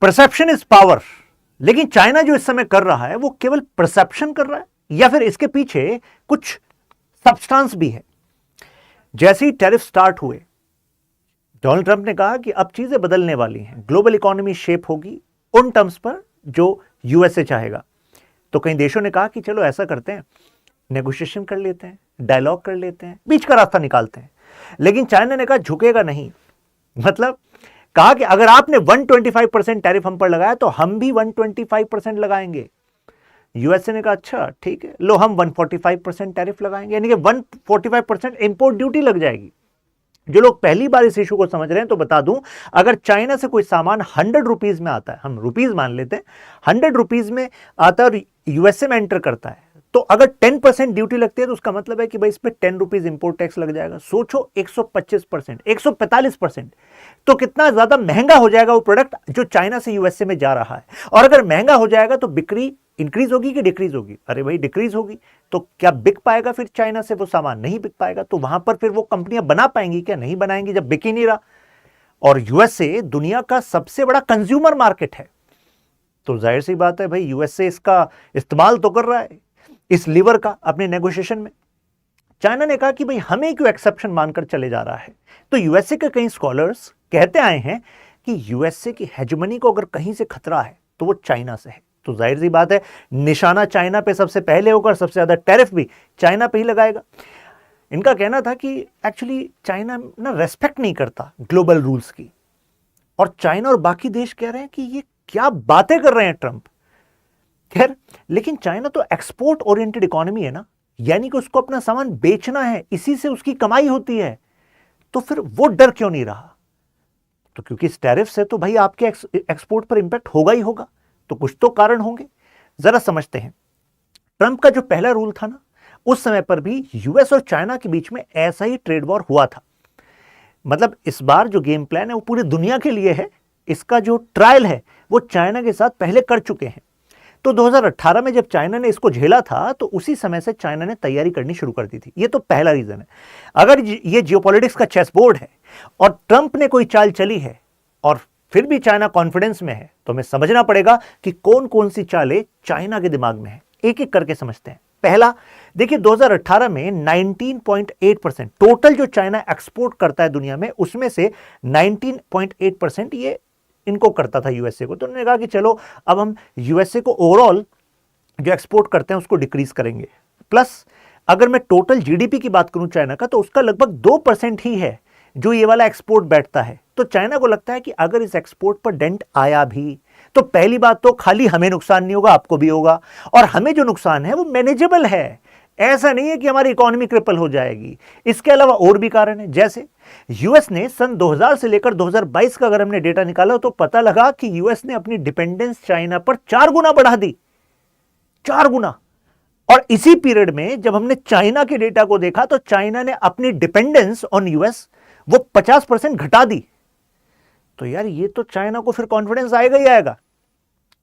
Perception is power. लेकिन China जो इस समय कर रहा है वो केवल परसेप्शन कर रहा है या फिर इसके पीछे कुछ सब्सटेंस भी है। जैसे ही टैरिफ स्टार्ट हुए, डोनाल्ड ट्रंप ने कहा कि अब चीजें बदलने वाली हैं, ग्लोबल इकोनॉमी शेप होगी उन टर्म्स पर जो यूएसए चाहेगा। तो कई देशों ने कहा कि चलो ऐसा करते हैं, नेगोशिएशन कर लेते हैं, डायलॉग कर लेते हैं, बीच का रास्ता निकालते हैं। लेकिन चाइना ने कहा झुकेगा नहीं। मतलब कहा कि अगर आपने 125% टैरिफ हम पर लगाया तो हम भी 125% लगाएंगे। यूएसए ने कहा अच्छा ठीक है, लो हम 145% टैरिफ लगाएंगे, यानी कि 145% इंपोर्ट ड्यूटी लग जाएगी। जो लोग पहली बार इस इशू को समझ रहे हैं तो बता दूं, अगर चाइना से कोई सामान 100 रुपीज में आता है, हम रुपीज मान लेते हैं, 100 रुपीज में आता है और यूएसए में एंटर करता है, तो अगर 10% ड्यूटी लगती है तो उसका मतलब है कि भाई इस पे 10 रुपीज इंपोर्ट टैक्स लग जाएगा। सोचो 125%, 145%, तो कितना ज्यादा महंगा हो जाएगा वो प्रोडक्ट जो चाइना से यूएसए में जा रहा है। और अगर महंगा हो जाएगा तो बिक्री इंक्रीज होगी कि डिक्रीज होगी? अरे भाई डिक्रीज होगी। तो क्या बिक पाएगा फिर चाइना से वो सामान? नहीं बिक पाएगा। तो वहां पर फिर वो कंपनियां बना पाएंगी क्या? नहीं बनाएंगी जब बिक ही नहीं रहा। और यूएसए दुनिया का सबसे बड़ा कंज्यूमर मार्केट है, तो जाहिर सी बात है भाई यूएसए इसका इस्तेमाल तो कर रहा है इस लीवर का अपने नेगोशिएशन में। चाइना ने कहा कि भाई हमें क्यों एक्सेप्शन मानकर चले जा रहा है। तो यूएसए के कई स्कॉलर्स कहते आए हैं कि यूएसए की हेजेमनी को अगर कहीं से खतरा है तो वो चाइना से है। तो जाहिर सी बात है निशाना चाइना पे सबसे पहले होगा और सबसे ज्यादा टैरिफ भी चाइना पे ही लगाएगा। इनका कहना था कि एक्चुअली चाइना ना रेस्पेक्ट नहीं करता ग्लोबल रूल्स की, और चाइना और बाकी देश कह रहे हैं कि ये क्या बातें कर रहे हैं ट्रंप। खैर, लेकिन चाइना तो एक्सपोर्ट ओरिएंटेड इकोनॉमी है ना, यानी कि उसको अपना सामान बेचना है, इसी से उसकी कमाई होती है। तो फिर वो डर क्यों नहीं रहा? तो क्योंकि इस टैरिफ से तो भाई आपके एक्सपोर्ट पर इंपैक्ट होगा ही होगा, तो कुछ तो कारण होंगे। जरा समझते हैं। ट्रंप का जो पहला रूल था ना, उस समय पर भी यूएस और चाइना के बीच में ऐसा ही ट्रेड वॉर हुआ था। मतलब इस बार जो गेम प्लान है वो पूरी दुनिया के लिए है, इसका जो ट्रायल है वो चाइना के साथ पहले कर चुके हैं। तो 2018 में जब चाइना ने इसको झेला था तो उसी समय से चाइना ने तैयारी करनी शुरू कर दी थी। ये तो पहला रीजन है। अगर ये जियोपॉलिटिक्स का चेस बोर्ड है और ट्रंप ने कोई चाल चली है और फिर भी चाइना कॉन्फिडेंस में है, तो हमें समझना पड़ेगा कि कौन कौन सी चालें चाइना के दिमाग में है। एक एक करके समझते हैं। पहला देखिए, 2018 में 19.8% टोटल जो चाइना एक्सपोर्ट करता है दुनिया में, उसमें से 19.8% ये इनको करता था यूएसए को। तो उन्होंने कहा कि चलो अब हम यूएसए को ओवरऑल जो एक्सपोर्ट करते हैं उसको डिक्रीज करेंगे। प्लस अगर मैं टोटल जीडीपी की बात करूं चाइना का, तो उसका लगभग 2% ही है जो ये वाला एक्सपोर्ट बैठता है। तो चाइना को लगता है कि अगर इस एक्सपोर्ट पर डेंट आया भी तो पहली बात तो खाली हमें नुकसान नहीं होगा, आपको भी होगा, और हमें जो नुकसान है वो मैनेजेबल है। ऐसा नहीं है कि हमारी इकोनॉमी क्रिपल हो जाएगी। इसके अलावा और भी कारण है। जैसे यूएस ने सन 2000 से लेकर 2022 का अगर हमने डेटा निकाला तो पता लगा कि यूएस ने अपनी डिपेंडेंस चाइना पर 4 गुना बढ़ा दी, 4 गुना। और इसी पीरियड में जब हमने चाइना के डेटा को देखा तो चाइना ने अपनी डिपेंडेंस ऑन यूएस वो 50% घटा दी। तो यार ये तो चाइना को फिर कॉन्फिडेंस आएगा ही आएगा।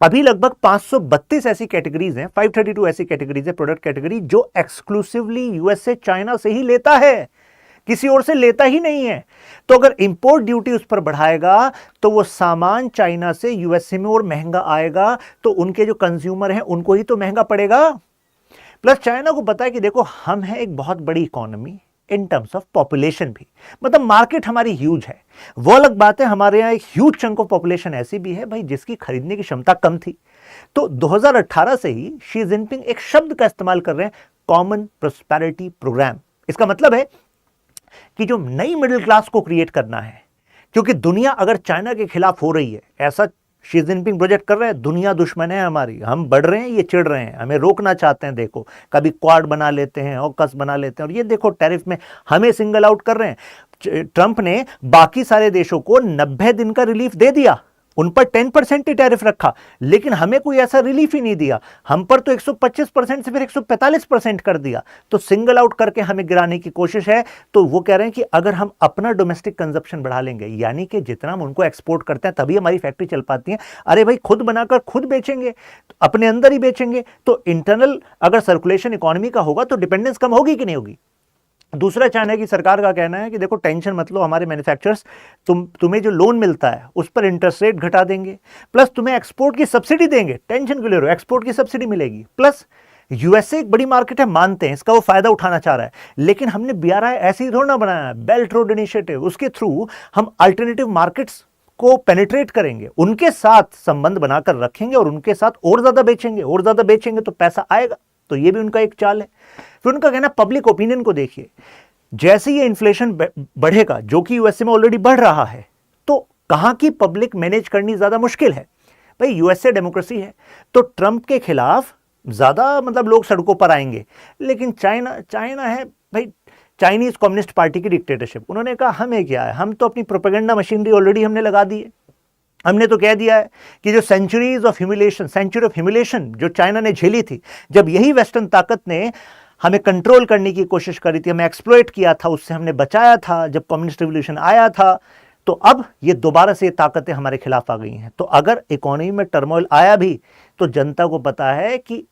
अभी लगभग 532 ऐसी कैटेगरीज हैं, 532 ऐसी कैटेगरीज है, प्रोडक्ट कैटेगरी, जो एक्सक्लूसिवली यूएस से चाइना से ही लेता है, किसी और से लेता ही नहीं है। तो अगर इंपोर्ट ड्यूटी उस पर बढ़ाएगा तो वो सामान चाइना से यूएसए में और महंगा आएगा, तो उनके जो कंज्यूमर हैं उनको ही तो महंगा पड़ेगा। प्लस चाइना को पता है कि देखो हम हैं एक बहुत बड़ी economy in terms of population भी, मतलब मार्केट हमारी ह्यूज है। वो अलग बात है, हमारे यहाँ एक ह्यूज चंक ऑफ पॉपुलेशन ऐसी भी है भाई जिसकी खरीदने की क्षमता कम थी। तो 2018 से ही शी जिनपिंग एक शब्द का इस्तेमाल कर रहे हैं, कॉमन प्रोस्पेरिटी प्रोग्राम। इसका मतलब है कि जो नई मिडिल क्लास को क्रिएट करना है, क्योंकि दुनिया अगर चाइना के खिलाफ हो रही है, ऐसा शी जिनपिंग प्रोजेक्ट कर रहे हैं, दुनिया दुश्मन है हमारी, हम बढ़ रहे हैं, ये चिढ़ रहे हैं, हमें रोकना चाहते हैं। देखो कभी क्वाड बना लेते हैं, ऑकस बना लेते हैं, और ये देखो टैरिफ में हमें सिंगल आउट कर रहे हैं। ट्रंप ने बाकी सारे देशों को 90 दिन का रिलीफ दे दिया, उन पर 10% ही टैरिफ रखा, लेकिन हमें कोई ऐसा रिलीफ ही नहीं दिया। हम पर तो 125% से फिर 145% कर दिया। तो सिंगल आउट करके हमें गिराने की कोशिश है। तो वो कह रहे हैं कि अगर हम अपना डोमेस्टिक कंजप्शन बढ़ा लेंगे, यानी कि जितना हम उनको एक्सपोर्ट करते हैं तभी हमारी फैक्ट्री चल पाती है। अरे भाई खुद बनाकर खुद बेचेंगे, अपने अंदर ही बेचेंगे, तो इंटरनल अगर सर्कुलेशन इकोनॉमी का होगा तो डिपेंडेंस कम होगी कि नहीं होगी? दूसरा, चाइना की सरकार का कहना है कि देखो टेंशन मत लो, हमारे मैन्युफैक्चरर्स तुम्हें जो लोन मिलता है उस पर इंटरेस्ट रेट घटा देंगे, प्लस तुम्हें एक्सपोर्ट की सब्सिडी देंगे, टेंशन क्यों ले रहे हो, एक्सपोर्ट की सब्सिडी मिलेगी। प्लस यूएसए एक बड़ी मार्केट है, मानते हैं इसका वो फायदा उठाना चाह रहा है, लेकिन हमने बीआरआई ऐसे ही थोड़ा ना बनाया है, बेल्ट रोड इनिशिएटिव, उसके थ्रू हम अल्टरनेटिव मार्केट्स को पेनिट्रेट करेंगे, उनके साथ संबंध बनाकर रखेंगे और उनके साथ और ज्यादा बेचेंगे, और ज्यादा बेचेंगे तो पैसा आएगा। तो ये भी उनका एक चाल है। फिर उनका कहना पब्लिक ओपिनियन को देखिए, जैसे ये इन्फ्लेशन बढ़ेगा जो कि यूएसए में ऑलरेडी बढ़ रहा है, तो कहां की पब्लिक मैनेज करनी ज्यादा मुश्किल है। भाई यूएसए डेमोक्रेसी है, तो ट्रंप के खिलाफ ज्यादा मतलब लोग सड़कों पर आएंगे, लेकिन चाइना है भाई, चाइनीज कम्युनिस्ट पार्टी की डिक्टेटरशिप। उन्होंने कहा हमें क्या है, हम तो अपनी प्रोपेगेंडा मशीनरी ऑलरेडी हमने लगा दी है, हमने तो कह दिया है कि जो सेंचुरी ऑफ ह्यूमिलेशन जो चाइना ने झेली थी, जब यही वेस्टर्न ताकत ने हमें कंट्रोल करने की कोशिश करी थी, हमें एक्सप्लॉइट किया था, उससे हमने बचाया था जब कम्युनिस्ट रिवॉल्यूशन आया था, तो अब ये दोबारा से ये ताकतें हमारे खिलाफ आ गई हैं। तो अगर इकोनॉमी में टर्मोइल आया भी तो जनता को पता है कि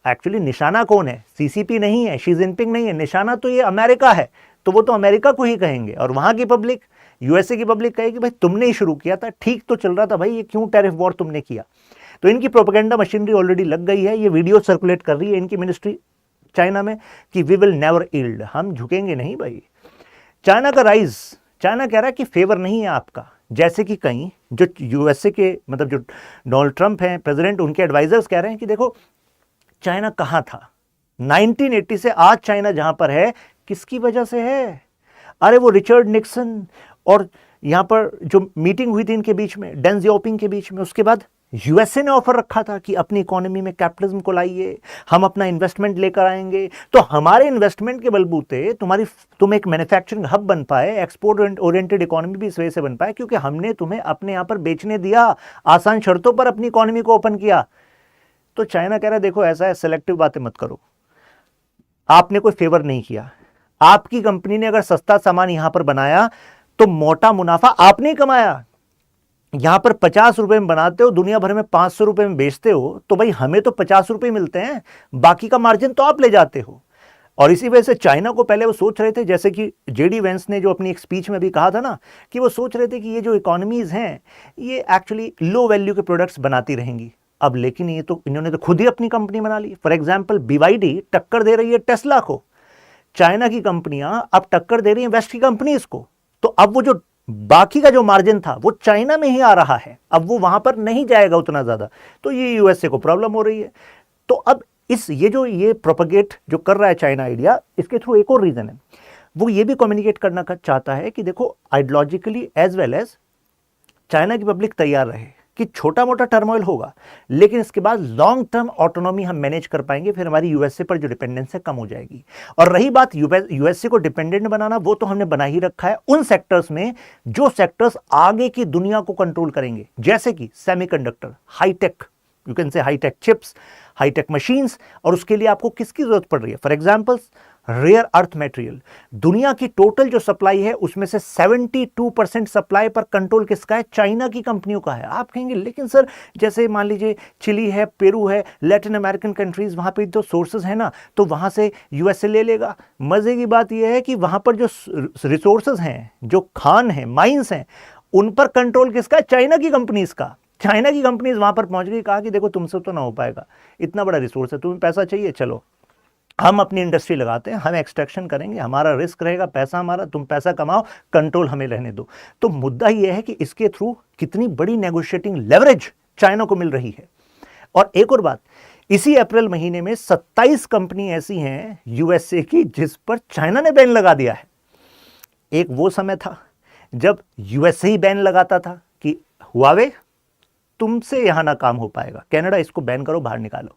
एक्चुअली निशाना कौन है, सीसीपी नहीं है, शी जिनपिंग नहीं है, निशाना तो ये अमेरिका है, तो वो तो अमेरिका को ही कहेंगे, और वहां की पब्लिक, यूएसए की पब्लिक कहेगी भाई तुमने ही शुरू किया था, ठीक तो चल रहा था भाई, ये क्यों टैरिफ वॉर तुमने किया। तो इनकी प्रोपेगेंडा मशीनरी ऑलरेडी लग गई है, ये वीडियो सर्कुलेट कर रही है इनकी मिनिस्ट्री चाइना में कि वी विल नेवर यील्ड, हम झुकेंगे नहीं भाई। चाइना का राइज, चाइना कह रहा है कि फेवर नहीं है आपका, जैसे कि कहीं जो यूएसए के मतलब जो डोनाल्ड ट्रंप हैं प्रेसिडेंट, उनके एडवाइजर्स कह रहे हैं कि देखो चाइना कहां था 1980 से आज चाइना जहां पर है किसकी वजह से है। अरे वो रिचर्ड निक्सन और यहां पर जो मीटिंग हुई थी इनके बीच में, डेंग जियाओपिंग के बीच में, उसके बाद यूएसए ने ऑफर रखा था कि अपनी इकोनॉमी में कैपिटलिज्म को लाइए, हम अपना इन्वेस्टमेंट लेकर आएंगे, तो हमारे इन्वेस्टमेंट के बलबूते तुम एक मैन्युफैक्चरिंग हब बन पाए, एक्सपोर्ट ओरिएंटेड इकोनॉमी भी इस वजह से बन पाए क्योंकि हमने तुम्हें अपने यहां पर बेचने दिया, आसान शर्तों पर अपनी इकोनॉमी को ओपन किया। तो चाइना कह रहा है देखो ऐसा है, सेलेक्टिव बातें मत करो, आपने कोई फेवर नहीं किया, आपकी कंपनी ने अगर सस्ता सामान यहां पर बनाया तो मोटा मुनाफा आपने कमाया, यहां पर 50 रुपए में बनाते हो, दुनिया भर में 500 रुपए में बेचते हो, तो भाई हमें तो 50 रुपए मिलते हैं, बाकी का मार्जिन तो आप ले जाते हो। और इसी वजह से चाइना को पहले वो सोच रहे थे, जैसे कि जेडी वेंस ने जो अपनी एक स्पीच में भी कहा था ना, कि वो सोच रहे थे कि ये जो इकोनॉमीज हैं ये एक्चुअली लो वैल्यू के प्रोडक्ट्स बनाती रहेंगी। अब लेकिन ये तो इन्होंने तो खुद ही अपनी कंपनी बना ली। फॉर एग्जाम्पल BYD टक्कर दे रही है टेस्ला को, चाइना की कंपनियां अब टक्कर दे रही हैं वेस्ट की कंपनीज को, तो अब वो जो बाकी का जो मार्जिन था वो चाइना में ही आ रहा है, अब वो वहां पर नहीं जाएगा उतना ज्यादा, तो ये यूएसए को प्रॉब्लम हो रही है। तो अब ये प्रोपगेट जो कर रहा है चाइना आइडिया, इसके थ्रू एक और रीजन है, वो ये भी कम्युनिकेट करना चाहता है कि देखो ideologically as well as China की पब्लिक तैयार रहे कि छोटा मोटा टर्मोइल होगा, लेकिन इसके बाद लॉन्ग टर्म ऑटोनॉमी हम मैनेज कर पाएंगे, फिर हमारी यूएसए पर जो डिपेंडेंस है कम हो जाएगी। और रही बात यूएसए को डिपेंडेंट बनाना, वो तो हमने बना ही रखा है उन सेक्टर्स में जो सेक्टर्स आगे की दुनिया को कंट्रोल करेंगे, जैसे कि semiconductor, high tech, you can say high tech chips, high tech machines, और उसके लिए आपको किसकी जरूरत पड़ रही है, for example rare earth material. दुनिया की टोटल जो सप्लाई है उसमें से 72% सप्लाई पर कंट्रोल किसका है, चाइना की कंपनियों का है। आप कहेंगे लेकिन सर जैसे मान लीजिए चिली है, पेरू है, लैटिन अमेरिकन कंट्रीज, वहां पे जो सोर्सेज है ना, तो वहां से यूएसए ले लेगा। मजे की बात यह है कि वहां पर जो रिसोर्सेज हैं, जो खान है, माइंस हैं, उन पर कंट्रोल किसका है, चाइना की कंपनीज का। चाइना की कंपनीज वहां पर पहुंच गई, कहा कि देखो तुमसे तो ना हो पाएगा, इतना बड़ा रिसोर्स है, तुम्हें पैसा चाहिए, चलो हम अपनी इंडस्ट्री लगाते हैं, हम एक्सट्रैक्शन करेंगे, हमारा रिस्क रहेगा, पैसा हमारा, तुम पैसा कमाओ, कंट्रोल हमें रहने दो। तो मुद्दा यह है कि इसके थ्रू कितनी बड़ी नेगोशिएटिंग लेवरेज चाइना को मिल रही है। और एक और बात, इसी अप्रैल महीने में 27 कंपनी ऐसी हैं यूएसए की जिस पर चाइना ने बैन लगा दिया है। एक वो समय था जब यूएसए ही बैन लगाता था कि हुआवे तुमसे यहां ना काम हो पाएगा, कनाडा इसको बैन करो, बाहर निकालो,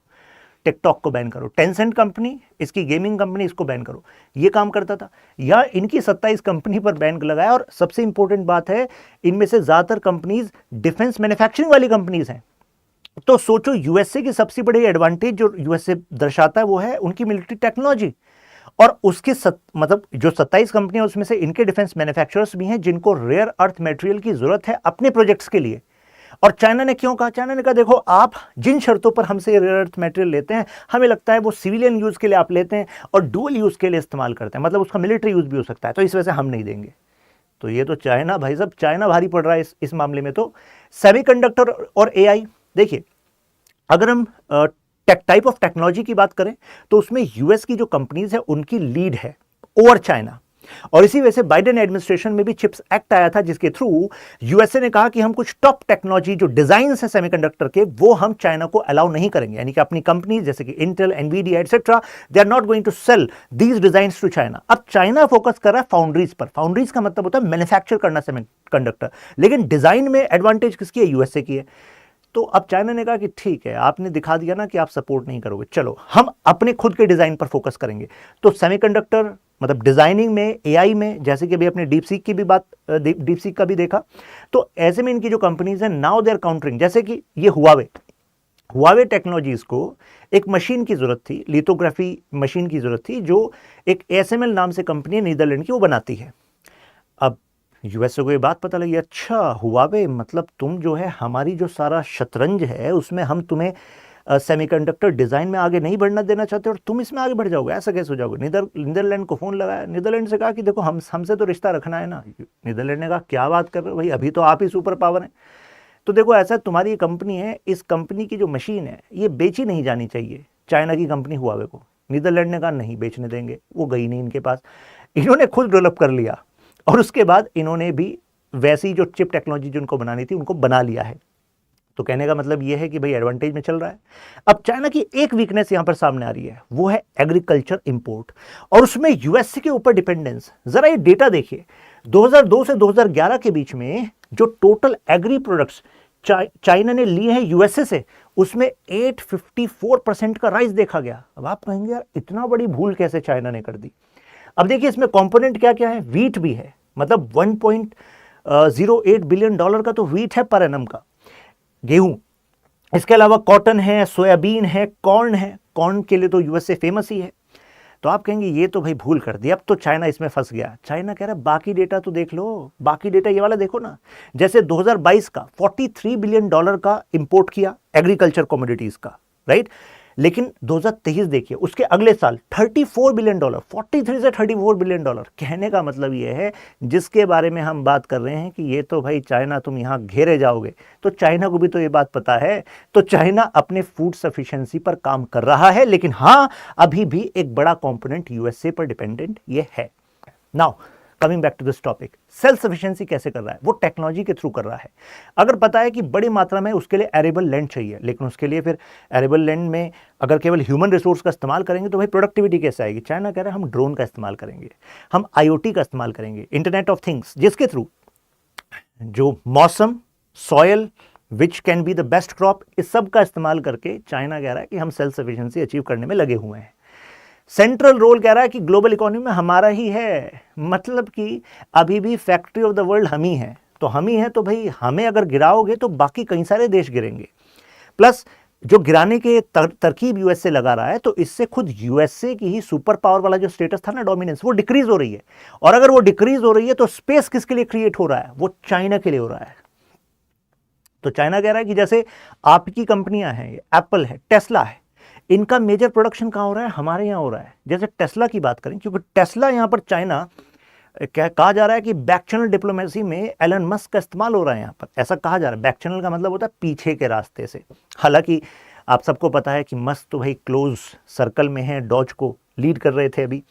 टिकटॉक को बैन करो, टेंसेंट कंपनी, इसकी गेमिंग कंपनी, इसको बैन करो, ये काम करता था। या इनकी 27 कंपनी पर बैन लगाया। और सबसे इंपॉर्टेंट बात है, इनमें से ज्यादातर कंपनीज डिफेंस मैन्युफैक्चरिंग वाली कंपनीज हैं। तो सोचो यूएसए की सबसे बड़ी एडवांटेज जो यूएसए दर्शाता है वो है उनकी मिलिट्री टेक्नोलॉजी। और उसके मतलब जो 27 कंपनियां उसमें से इनके डिफेंस मैन्युफैक्चरर्स भी हैं जिनको रेयर अर्थ मटेरियल की जरूरत है अपने प्रोजेक्ट्स के लिए। और चाइना ने क्यों कहा? चाइना ने कहा देखो आप जिन शर्तों पर हमसे रेयर अर्थ मटेरियल लेते हैं, हमें लगता है वो सिविलियन यूज के लिए आप लेते हैं और डुअल यूज के लिए इस्तेमाल करते हैं, मतलब उसका मिलिट्री यूज भी हो सकता है, तो इस वजह से हम नहीं देंगे। तो ये तो चाइना, भाई साहब चाइना भारी पड़ रहा है इस मामले में। तो सेमीकंडक्टर और एआई, देखिए अगर हम टाइप ऑफ टेक्नोलॉजी की बात करें तो उसमें यूएस की जो कंपनीज है उनकी लीड है ओवर चाइना। और इसी वजह से बाइडेन एडमिनिस्ट्रेशन में भी चिप्स एक्ट आया था, जिसके थ्रू यूएसए ने कहा कि हम कुछ टॉप टेक्नोलॉजी जो डिजाइन है सेमीकंडक्टर के, वो हम चाइना को अलाउ नहीं करेंगे। यानी कि अपनी कंपनी जैसे कि Intel, Nvidia etcetera, they are not going to sell these designs to China. अब चाइना फोकस कर रहा है फाउंड्रीज पर। फाउंड्रीज का मतलब होता है मैन्युफैक्चर करना सेमीकंडक्टर, लेकिन डिजाइन में एडवांटेज किसकी है? यूएसए की है। तो अब चाइना ने कहा कि ठीक है, आपने दिखा दिया ना कि आप सपोर्ट नहीं करोगे, चलो हम अपने खुद के डिजाइन पर फोकस करेंगे। तो सेमीकंडक्टर मतलब डिजाइनिंग में, एआई में, जैसे कि अभी अपने डीपसीक की भी बात, डीपसीक का भी देखा, तो ऐसे में इनकी जो कंपनीज हैं नाउ दे आर काउंटरिंग। जैसे कि ये हुआवे टेक्नोलॉजीज को एक मशीन की जरूरत थी, लिथोग्राफी मशीन की जरूरत थी, जो एक एएसएमएल नाम से कंपनी है नीदरलैंड की, वो बनाती है। अब यूएसए को ये बात पता लगी, अच्छा हुआवे मतलब तुम जो है हमारी जो सारा शतरंज है उसमें हम तुम्हें सेमीकंडक्टर डिजाइन में आगे नहीं बढ़ना देना चाहते और तुम इसमें आगे बढ़ जाओगे, ऐसा कैसे हो जाओगे? नीदरलैंड को फोन लगाया, नीदरलैंड से कहा कि देखो हमसे तो रिश्ता रखना है ना। नीदरलैंड ने कहा क्या बात कर रहे हो भाई, अभी तो आप ही सुपर पावर हैं। तो देखो ऐसा, तुम्हारी ये कंपनी है, इस कंपनी की जो मशीन है ये बेची नहीं जानी चाहिए चाइना की कंपनी हुआवे को। नीदरलैंड ने कहा नहीं बेचने देंगे, वो गई नहीं इनके पास, इन्होंने खुद डेवलप कर लिया और उसके बाद इन्होंने भी वैसी जो चिप टेक्नोलॉजी जिनको बनानी थी उनको बना लिया है। तो कहने का मतलब यह है कि भाई एडवांटेज में चल रहा है। अब चाइना की एक वीकनेस यहां पर सामने आ रही है, वो है एग्रीकल्चर इंपोर्ट और उसमें यूएसए के ऊपर डिपेंडेंस। जरा ये डेटा देखिए, 2002 से 2011 के बीच में जो टोटल एग्री प्रोडक्ट्स चाइना ने लिए हैं यूएसए से, उसमें 854% का राइज देखा गया। अब आप कहेंगे यार इतना बड़ी भूल कैसे चाइना ने कर दी? अब देखिए इसमें कंपोनेंट क्या क्या है, वीट भी है, मतलब 1.08 बिलियन डॉलर का तो वीट है पर एनम का, गेहूं। इसके अलावा कॉटन है, सोयाबीन है, कॉर्न है, कॉर्न के लिए तो यूएसए फेमस ही है। तो आप कहेंगे ये तो भाई भूल कर दी, अब तो चाइना इसमें फंस गया। चाइना कह रहा है बाकी डेटा तो देख लो, बाकी डेटा ये वाला देखो ना। जैसे 2022 का 43 बिलियन डॉलर का इंपोर्ट किया एग्रीकल्चर कमोडिटीज का, राइट। लेकिन 2023 देखिए, उसके अगले साल 34 बिलियन डॉलर, 43 से 34 बिलियन डॉलर। कहने का मतलब ये है जिसके बारे में हम बात कर रहे हैं कि ये तो भाई चाइना तुम यहां घेरे जाओगे, तो चाइना को भी तो ये बात पता है। तो चाइना अपने फूड सफिशिएंसी पर काम कर रहा है, लेकिन हां अभी भी एक बड़ा कंपोनेंट यूएसए पर डिपेंडेंट ये है। Now coming back to this topic, self sufficiency कैसे कर रहा है? वो टेक्नोलॉजी के थ्रू कर रहा है। अगर पता है कि बड़ी मात्रा में उसके लिए एरेबल लैंड चाहिए, लेकिन उसके लिए फिर एरेबल लैंड में अगर केवल ह्यूमन रिसोर्स का इस्तेमाल करेंगे तो भाई प्रोडक्टिविटी कैसे आएगी? चाइना कह रहा है हम ड्रोन का इस्तेमाल करेंगे, हम आईओटी का इस्तेमाल करेंगे, इंटरनेट ऑफ थिंग्स, जिसके थ्रू जो मौसम, soil, which can be the best crop, इस सब का इस्तेमाल करके चाइना कह रहा है कि हम सेल्फ सफिशिएंसी अचीव करने में लगे हुए हैं। सेंट्रल रोल कह रहा है कि ग्लोबल इकोनॉमी में हमारा ही है, मतलब कि अभी भी फैक्ट्री ऑफ द वर्ल्ड हम ही हैं। तो हम ही हैं तो भाई हमें अगर गिराओगे तो बाकी कई सारे देश गिरेंगे। प्लस जो गिराने के तरकीब यूएसए लगा रहा है, तो इससे खुद यूएसए की ही सुपर पावर वाला जो स्टेटस था ना, डोमिनेंस, वो डिक्रीज हो रही है। और अगर वो डिक्रीज हो रही है तो स्पेस किसके लिए क्रिएट हो रहा है? वो चाइना के लिए हो रहा है। तो चाइना कह रहा है कि जैसे आपकी कंपनियां हैं, एप्पल है, टेस्ला है, इनका मेजर प्रोडक्शन कहां हो रहा है? हमारे यहां हो रहा है। जैसे टेस्ला की बात करें, क्योंकि टेस्ला यहां पर चाइना, क्या कहा जा रहा है कि बैक चैनल डिप्लोमेसी में एलन मस्क का इस्तेमाल हो रहा है यहां पर, ऐसा कहा जा रहा है। बैक चैनल का मतलब होता है पीछे के रास्ते से। हालांकि आप सबको पता है कि मस्क तो भाई क्लोज सर्कल में है, डॉज को लीड कर रहे थे अभी।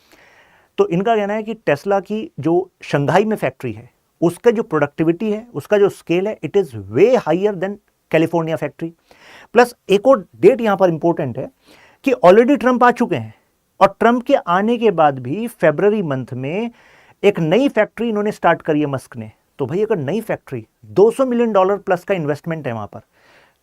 तो इनका कहना है कि टेस्ला की जो शंघाई में फैक्ट्री है, उसका जो प्रोडक्टिविटी है, उसका जो स्केल है, it is way higher than California factory. Plus एक और डेट यहां पर इंपॉर्टेंट है कि ऑलरेडी ट्रंप आ चुके हैं, और ट्रंप के आने के बाद भी फरवरी मंथ में एक नई फैक्ट्री इन्होंने स्टार्ट करी है मस्क ने। तो भाई अगर नई फैक्ट्री, $200 मिलियन प्लस का इन्वेस्टमेंट है वहां पर,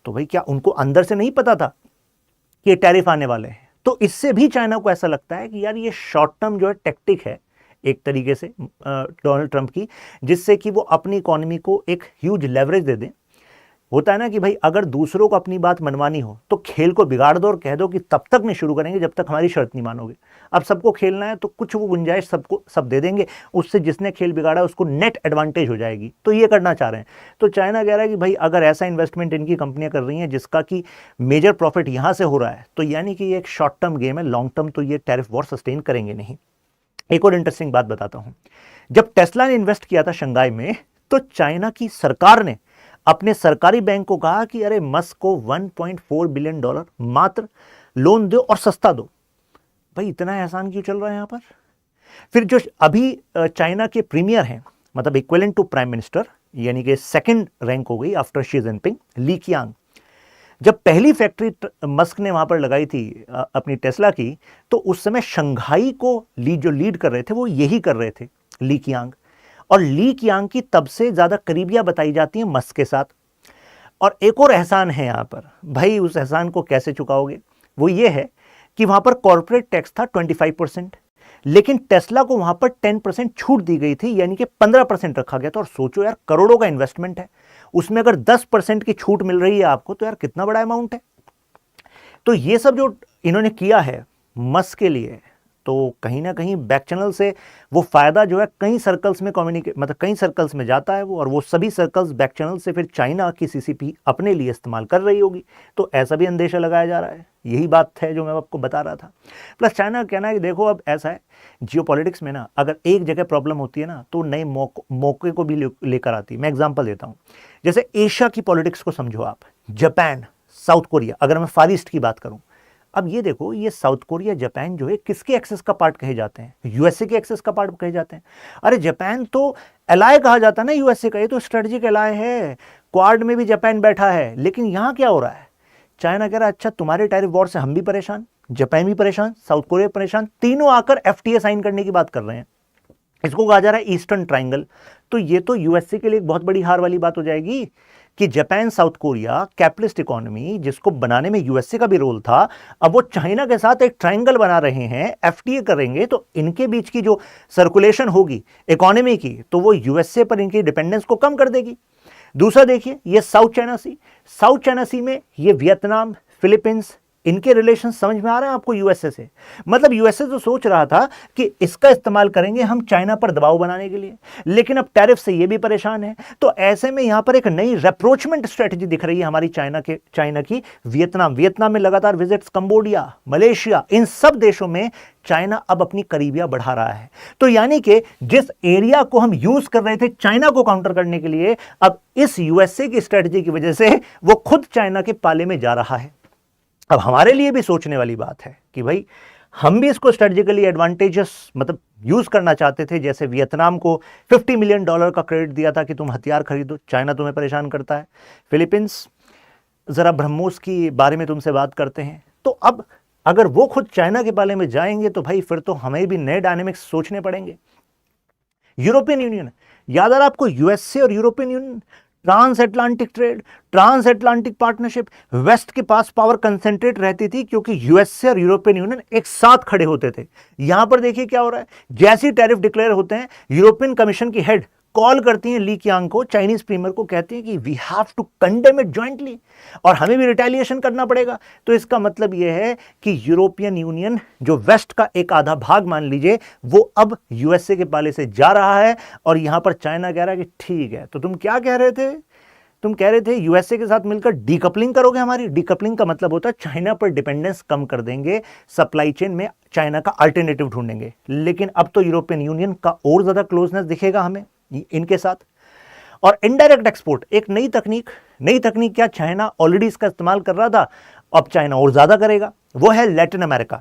तो भाई क्या उनको अंदर से नहीं पता था कि ये टैरिफ आने वाले हैं? तो इससे भी चाइना को ऐसा लगता है कि यार ये शॉर्ट टर्म जो है टेक्टिक है एक तरीके से डोनाल्ड ट्रंप की, जिससे कि वो अपनी इकोनॉमी को एक ह्यूज लेवरेज दे दें। होता है ना कि भाई अगर दूसरों को अपनी बात मनवानी हो तो खेल को बिगाड़ दो और कह दो कि तब तक नहीं शुरू करेंगे जब तक हमारी शर्त नहीं मानोगे। अब सबको खेलना है तो कुछ वो गुंजाइश सबको सब दे देंगे, उससे जिसने खेल बिगाड़ा उसको नेट एडवांटेज हो जाएगी। तो ये करना चाह रहे हैं। तो चाइना कह रहा है कि भाई अगर ऐसा इन्वेस्टमेंट इनकी कंपनियां कर रही हैं जिसका कि मेजर प्रॉफिट यहाँ से हो रहा है, तो यानी कि ये एक शॉर्ट टर्म गेम है, लॉन्ग टर्म तो ये टैरिफ वॉर सस्टेन करेंगे नहीं। एक और इंटरेस्टिंग बात बताता हूं, जब टेस्ला ने इन्वेस्ट किया था शंघाई में, तो चाइना की सरकार ने अपने सरकारी बैंक को कहा कि अरे मस्क को $1.4 बिलियन मात्र लोन दो और सस्ता दो। भाई इतना एहसान क्यों चल रहा है यहां पर? फिर जो अभी चाइना के प्रीमियर हैं, मतलब इक्विवेलेंट टू प्राइम मिनिस्टर, यानी कि सेकंड रैंक हो गई आफ्टर शी जिनपिंग, ली कियांग, जब पहली फैक्ट्री मस्क ने वहां पर लगाई थी अपनी टेस्ला की, तो उस समय शंघाई को जो लीड कर रहे थे वो यही कर रहे थे, ली कियांग। और ली कियांग की तब से ज्यादा करीबियां बताई जाती हैं मस्क के साथ। और एक और एहसान है यहां पर, भाई उस एहसान को कैसे चुकाओगे? वो ये है कि वहां पर कॉर्पोरेट टैक्स था 25%, लेकिन टेस्ला को वहां पर 10% छूट दी गई थी, यानी कि 15% रखा गया था। और सोचो यार, करोड़ों का इन्वेस्टमेंट है, उसमें अगर 10% की छूट मिल रही है आपको, तो यार कितना बड़ा अमाउंट है। तो ये सब जो इन्होंने किया है मस्क के लिए, तो कहीं ना कहीं बैक चैनल से वो फायदा जो है कई सर्कल्स में मतलब कई सर्कल्स में जाता है वो, और वो सभी सर्कल्स बैक चैनल से फिर चाइना की सीसीपी अपने लिए इस्तेमाल कर रही होगी। तो ऐसा भी अंदेशा लगाया जा रहा है। यही बात है जो मैं आपको बता रहा था। प्लस चाइना का कहना है कि देखो अब ऐसा है, जियोपॉलिटिक्स में ना अगर एक जगह प्रॉब्लम होती है ना, तो नए मौके को भी लेकर आती है। मैं एग्जाम्पल देता हूँ, जैसे एशिया की पॉलिटिक्स को समझो आप, जापान, साउथ कोरिया, अगर मैं फार ईस्ट की बात करूं, अब ये देखो, ये साउथ कोरिया, जापान जो है किसके एक्सेस का पार्ट कहे जाते हैं? यूएसए के एक्सेस का पार्ट कहे जाते हैं। अरे जापान तो एलाय कहा जाता है ना यूएसए का, ये तो स्ट्रेटेजिक एलाय है, क्वाड में भी जापान बैठा है। लेकिन यहां क्या हो रहा है? चाइना कह रहा है अच्छा तुम्हारे टैरिफ वॉर से हम भी परेशान, जापान भी परेशान, साउथ कोरिया परेशान, तीनों आकर एफटीए साइन करने की बात कर रहे हैं। इसको कहा जा रहा है ईस्टर्न ट्रायंगल। तो ये तो यूएसए के लिए एक बहुत बड़ी हार वाली बात हो जाएगी कि Japan, south Korea, capitalist economy जिसको बनाने में यूएसए का भी रोल था, अब वो चाइना के साथ एक ट्रायंगल बना रहे हैं, एफटीए करेंगे, तो इनके बीच की जो सर्कुलेशन होगी इकोनॉमी की, तो वो यूएसए पर इनकी डिपेंडेंस को कम कर देगी। दूसरा देखिए, ये साउथ चाइना सी में ये वियतनाम, फिलीपींस, इनके रिलेशन समझ में आ रहे हैं आपको यूएसए से? मतलब यूएसए तो सोच रहा था कि इसका इस्तेमाल करेंगे हम चाइना पर दबाव बनाने के लिए, लेकिन अब टैरिफ से ये भी परेशान है। तो ऐसे में यहां पर एक नई रेप्रोचमेंट स्ट्रेटजी दिख रही है हमारी चाइना की। वियतनाम में लगातार विजिट्स, कंबोडिया, मलेशिया, इन सब देशों में चाइना अब अपनी करीबियां बढ़ा रहा है। तो यानी कि जिस एरिया को हम यूज कर रहे थे चाइना को काउंटर करने के लिए, अब इस यूएसए की स्ट्रेटजी की वजह से वो खुद चाइना के पाले में जा रहा है। अब हमारे लिए भी सोचने वाली बात है कि भाई हम भी इसको स्ट्रेटेजिकली एडवांटेजेस मतलब यूज करना चाहते थे। जैसे वियतनाम को $50 मिलियन का क्रेडिट दिया था कि तुम हथियार खरीदो, चाइना तुम्हें परेशान करता है। फिलीपींस, जरा ब्रह्मोस की बारे में तुमसे बात करते हैं। तो अब अगर वो खुद चाइना के बारे में जाएंगे तो भाई फिर तो हमें भी नए डायनेमिक्स सोचने पड़ेंगे। यूरोपियन यूनियन, याद आ रहा आपको, यूएसए और European Union, transatlantic trade, transatlantic partnership, West के पास पावर कंसेंट्रेट रहती थी क्योंकि यूएसए और यूरोपियन यूनियन एक साथ खड़े होते थे। यहां पर देखिए क्या हो रहा है, जैसे टैरिफ डिक्लेयर होते हैं, यूरोपियन कमीशन की हेड कॉल करती हैं ली कियांग को, चाइनीज प्रीमियर को, कहती हैं कि we have to condemn it jointly, और हमें भी रिटेलिएशन करना पड़ेगा। तो इसका मतलब यह है कि यूरोपियन यूनियन, जो वेस्ट का एक आधा भाग मान लीजिए, वो अब यूएसए के पाले से जा रहा है। और यहां पर चाइना कह रहा है कि ठीक है, तो तुम क्या कह रहे थे? तुम कह रहे थे यूएसए के साथ मिलकर डीकपलिंग करोगे हमारी। डीकपलिंग का मतलब होता है चाइना पर डिपेंडेंस कम कर देंगे, सप्लाई चेन में चाइना का अल्टरनेटिव ढूंढेंगे। लेकिन अब तो यूरोपियन यूनियन का और ज्यादा क्लोजनेस दिखेगा हमें इनके साथ। और इनडायरेक्ट एक्सपोर्ट, एक नई तकनीक क्या, चाइना ऑलरेडी इसका इस्तेमाल कर रहा था, अब चाइना और ज्यादा करेगा, वो है लैटिन अमेरिका।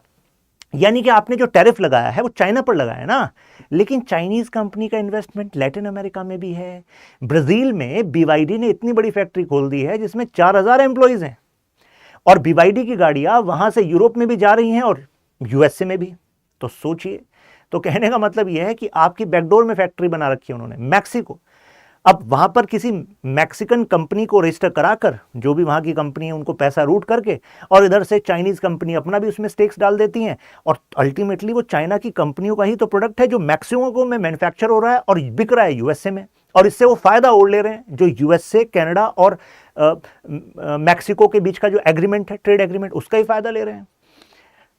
यानी कि आपने जो टैरिफ लगाया है वो चाइना पर लगाया है ना, लेकिन चाइनीज कंपनी का इन्वेस्टमेंट लैटिन अमेरिका में भी है। ब्राजील में बीवाईडी ने इतनी बड़ी फैक्ट्री खोल दी है जिसमें 4000 एम्प्लॉइज हैं, और बीवाईडी की गाड़ियां वहां से यूरोप में भी जा रही हैं और यूएसए में भी। तो सोचिए, तो कहने का मतलब यह है कि आपकी बैकडोर में फैक्ट्री बना रखी है उन्होंने, मैक्सिको। अब वहां पर किसी मैक्सिकन कंपनी को रजिस्टर कराकर, जो भी वहां की कंपनी है उनको पैसा रूट करके, और इधर से चाइनीज कंपनी अपना भी उसमें स्टेक्स डाल देती हैं, और अल्टीमेटली वो चाइना की कंपनियों का ही तो प्रोडक्ट है जो मैक्सिको में मैन्युफैक्चर हो रहा है और बिक रहा है यूएसए में, और इससे वो फायदा ओढ़ ले रहे हैं जो यूएसए, कनाडा और मैक्सिको के बीच का जो एग्रीमेंट है, ट्रेड एग्रीमेंट, उसका ही फायदा ले रहे हैं।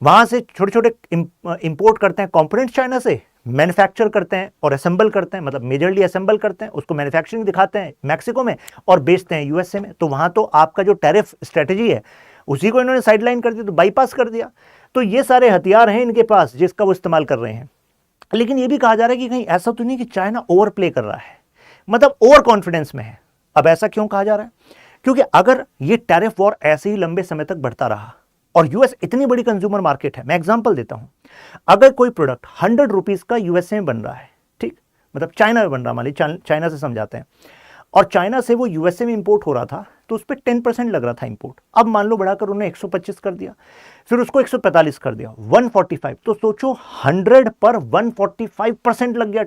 वहां से छोटे छोटे इंपोर्ट करते हैं कंपोनेंट्स चाइना से, मैन्युफैक्चर करते हैं और असेंबल करते हैं, मतलब मेजरली असेंबल करते हैं, उसको मैन्युफैक्चरिंग दिखाते हैं मैक्सिको में और बेचते हैं यूएसए में। तो वहां तो आपका जो टैरिफ स्ट्रेटेजी है उसी को इन्होंने साइडलाइन कर दिया, तो बाईपास कर दिया। तो ये सारे हथियार हैं इनके पास जिसका वो इस्तेमाल कर रहे हैं। लेकिन ये भी कहा जा रहा है कि कहीं ऐसा तो नहीं कि चाइना ओवर प्ले कर रहा है, मतलब ओवर कॉन्फिडेंस में है। अब ऐसा क्यों कहा जा रहा है? क्योंकि अगर ये टैरिफ वॉर ऐसे ही लंबे समय तक बढ़ता रहा, और यूएस इतनी बड़ी कंज्यूमर मार्केट है, मैं एग्जांपल देता हूं, अगर कोई प्रोडक्ट 100 रुपीज का यूएसए में बन रहा है, ठीक, मतलब चाइना में बन रहा, मान लीजिए चाइना से समझाते हैं, और चाइना से वो यूएसए में इंपोर्ट हो रहा था, तो उस पर 10% लग रहा था इंपोर्ट। अब मान लो बढ़ाकर उन्होंने 125 कर दिया, फिर उसको 145 कर दिया, 145। तो सोचो 100 पर 145% लग गया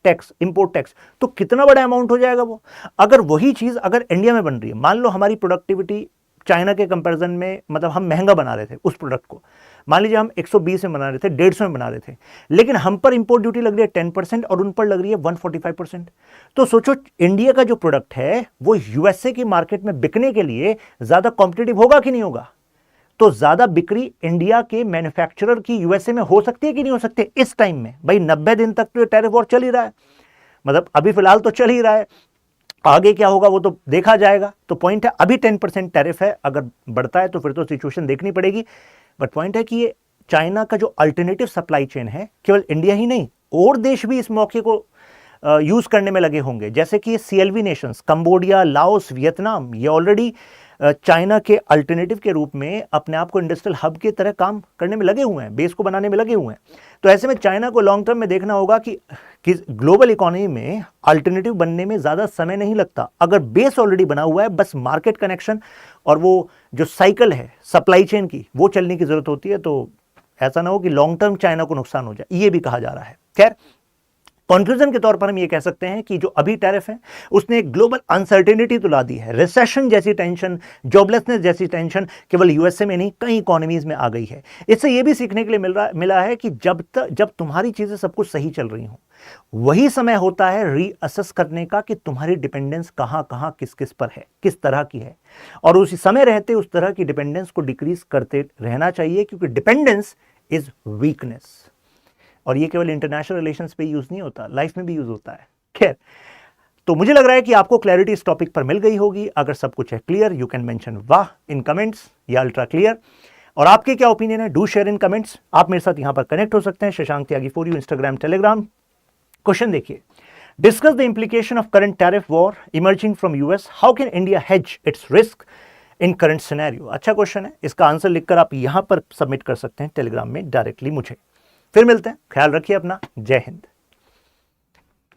टैक्स, इंपोर्ट टैक्स, तो कितना बड़ा अमाउंट हो जाएगा वो। अगर वही चीज अगर इंडिया में बन रही है, मान लो हमारी प्रोडक्टिविटी चाइना के कंपैरिजन में, मतलब हम महंगा बना रहे थे उस प्रोडक्ट को, मान लीजिए हम 120 में बना रहे थे, 150 में बना रहे थे, लेकिन हम पर इंपोर्ट ड्यूटी लग रही है 10% और उन पर लग रही है 145%। तो सोचो इंडिया का जो प्रोडक्ट है वो यूएसए की मार्केट में बिकने के लिए ज्यादा कॉम्पिटिटिव होगा कि नहीं होगा? तो ज्यादा बिक्री इंडिया के मैन्युफैक्चरर की यूएसए में हो सकती है कि नहीं हो सकती इस टाइम में? भाई 90 दिन तक तो टैरिफ वॉर चल ही रहा है, मतलब अभी फिलहाल तो चल ही रहा है, आगे क्या होगा वो तो देखा जाएगा। तो पॉइंट है अभी 10% टैरिफ है, अगर बढ़ता है तो फिर तो सिचुएशन देखनी पड़ेगी। बट पॉइंट है कि ये चाइना का जो अल्टरनेटिव सप्लाई चेन है, केवल इंडिया ही नहीं और देश भी इस मौके को यूज करने में लगे होंगे। जैसे कि ये CLV Nations, Cambodia, Laos, Vietnam, ये ऑलरेडी चाइना के अल्टरनेटिव के रूप में अपने आप को इंडस्ट्रियल हब की तरह काम करने में लगे हुए हैं, बेस को बनाने में लगे हुए हैं। तो ऐसे में चाइना को लॉन्ग टर्म में देखना होगा कि ग्लोबल इकोनॉमी में अल्टरनेटिव बनने में ज़्यादा समय नहीं लगता। अगर बेस ऑलरेडी बना हुआ है, बस मार्केट कनेक्शन और वो जो साइकिल है सप्लाई चेन की वो चलने की जरूरत होती है। तो ऐसा ना हो कि लॉन्ग टर्म चाइना को नुकसान हो जाए, ये भी कहा जा रहा है। खैर, कंक्लूजन के तौर पर हम ये कह सकते हैं कि जो अभी टैरिफ है उसने एक ग्लोबल अनसर्टेनिटी तो ला दी है, रिसेशन जैसी टेंशन, जॉबलेसनेस जैसी टेंशन केवल यूएसए में नहीं कई इकोनॉमीज में आ गई है। इससे ये भी सीखने के लिए मिला है कि जब तुम्हारी चीजें सब कुछ सही चल रही हो, वही समय होता है रीअसेस करने का कि तुम्हारी डिपेंडेंस कहां कहां किस किस पर है, किस तरह की है, और उसी समय रहते उस तरह की डिपेंडेंस को डिक्रीज करते रहना चाहिए, क्योंकि डिपेंडेंस इज वीकनेस। और ये केवल इंटरनेशनल रिलेशंस पे यूज नहीं होता, लाइफ में भी यूज होता है। खैर, तो मुझे लग रहा है कि आपको क्लैरिटी इस टॉपिक पर मिल गई होगी। अगर सब कुछ है क्लियर, यू कैन मेंशन वाह इन कमेंट्स या अल्ट्रा क्लियर। और आपके क्या ओपिनियन है, डू शेयर इन कमेंट्स। आप मेरे साथ यहां पर कनेक्ट हो सकते हैं, Shashank Tyagi for you, Instagram, Telegram. Question देखिए, discuss the implication of current tariff war emerging from US, how can India hedge its risk in current scenario. अच्छा क्वेश्चन है, इसका आंसर लिखकर आप यहां पर सबमिट कर सकते हैं टेलीग्राम में डायरेक्टली मुझे। फिर मिलते हैं, ख्याल रखिए अपना, जय हिंद।